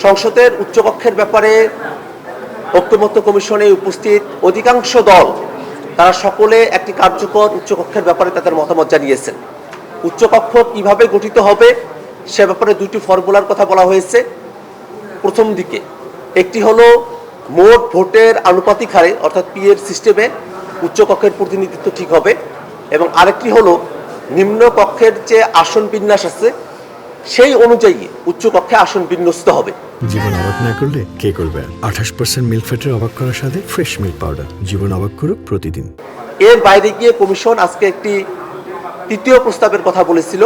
সংসদের উচ্চকক্ষের ব্যাপারে ঐকমত্য কমিশনে উপস্থিত অধিকাংশ দল তারা সকলে একটি কার্যকর উচ্চকক্ষের ব্যাপারে তাদের মতামত জানিয়েছেন। উচ্চকক্ষ কিভাবে গঠিত হবে সে ব্যাপারে দুটি ফর্মুলার কথা বলা হয়েছে। প্রথম দিকে একটি হলো মোট ভোটের আনুপাতিক হারে অর্থাৎ পিএর সিস্টেমে উচ্চকক্ষের প্রতিনিধিত্ব ঠিক হবে, এবং আরেকটি হলো নিম্ন কক্ষের যে আসন বিন্যাস আছে সেই অনুযায়ী উচ্চকক্ষে আসন বিন্যস্ত হবে। জীবন অবাক না করলে কে করবে? 28% মিল্ক ফ্যাটের অবাক করার সাথে ফ্রেশ মিল্ক পাউডার। জীবন অবাক করুক প্রতিদিন। এর বাইরে গিয়ে কমিশন আজকে একটি তৃতীয় প্রস্তাবের কথা বলেছিল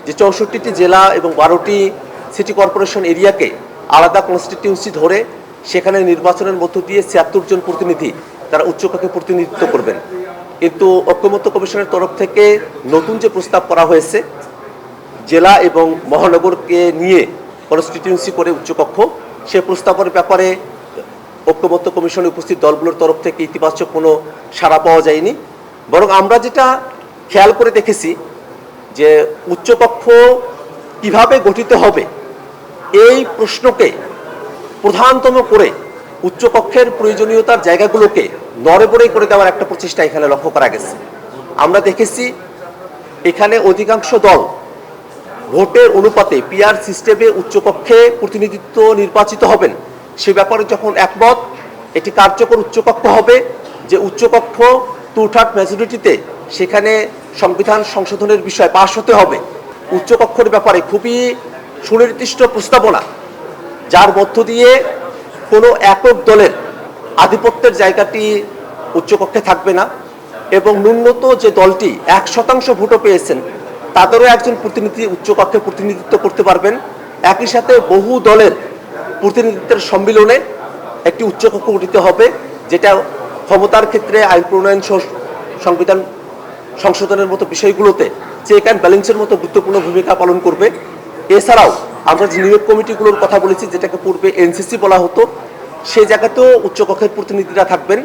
যে 64টি জেলা এবং 12টি সিটি কর্পোরেশন এরিয়াকে আলাদা কনস্টিটিউয়েন্সি ধরে সেখানে নির্বাচনের মধ্য দিয়ে 76 জন প্রতিনিধি তারা উচ্চকক্ষে প্রতিনিধিত্ব করবেন। কিন্তু ঐকমত্য কমিশনের তরফ থেকে নতুন যে প্রস্তাব করা হয়েছে জেলা এবং মহানগরকে নিয়ে কনস্টিটিউয়েন্সি করে উচ্চকক্ষ, সে প্রস্তাবের ব্যাপারে ঐকমত্য কমিশনে উপস্থিত দলগুলোর তরফ থেকে ইতিবাচক কোনো সাড়া পাওয়া যায়নি। বরং আমরা যেটা খেয়াল করে দেখেছি যে উচ্চকক্ষ কিভাবে গঠিত হবে এই প্রশ্নকে প্রধানতম করে উচ্চকক্ষের প্রয়োজনীয়তার জায়গাগুলোকে নড়েবড়ে করে দেওয়ার একটা প্রচেষ্টা এখানে লক্ষ্য করা গেছে। আমরা দেখেছি এখানে অধিকাংশ দল ভোটের অনুপাতে পিআর সিস্টেমে উচ্চকক্ষে প্রতিনিধিত্ব নির্বাচিত হবেন সে ব্যাপারে যখন একমত, এটি কার্যকর উচ্চকক্ষ হবে যে উচ্চকক্ষ 2/3 মেজরিটিতে সেখানে সংবিধান সংশোধনের বিষয় পাশ হতে হবে। উচ্চকক্ষের ব্যাপারে খুবই সুনির্দিষ্ট প্রস্তাবনা যার মধ্য দিয়ে কোনো একক দলের আধিপত্যের জায়গাটি উচ্চকক্ষে থাকবে না, এবং ন্যূনত যে দলটি 1% ভোটও পেয়েছেন তাদেরও একজন প্রতিনিধি উচ্চকক্ষে প্রতিনিধিত্ব করতে পারবেন। একই সাথে বহু দলের প্রতিনিধিত্বের সম্মিলনে একটি উচ্চকক্ষ গঠিত হবে যেটা ক্ষমতার ক্ষেত্রে আইন প্রণয়ন সংবিধান সংশোধনের মতো বিষয়গুলোতে চেক অ্যান্ড ব্যালেন্সের মতো গুরুত্বপূর্ণ ভূমিকা পালন করবে। এছাড়াও আমরা যে নিয়োগ কমিটিগুলোর কথা বলেছি যেটাকে পূর্বে এনসিসি বলা হতো সেই জায়গাতেও উচ্চকক্ষের প্রতিনিধিরা থাকবেন।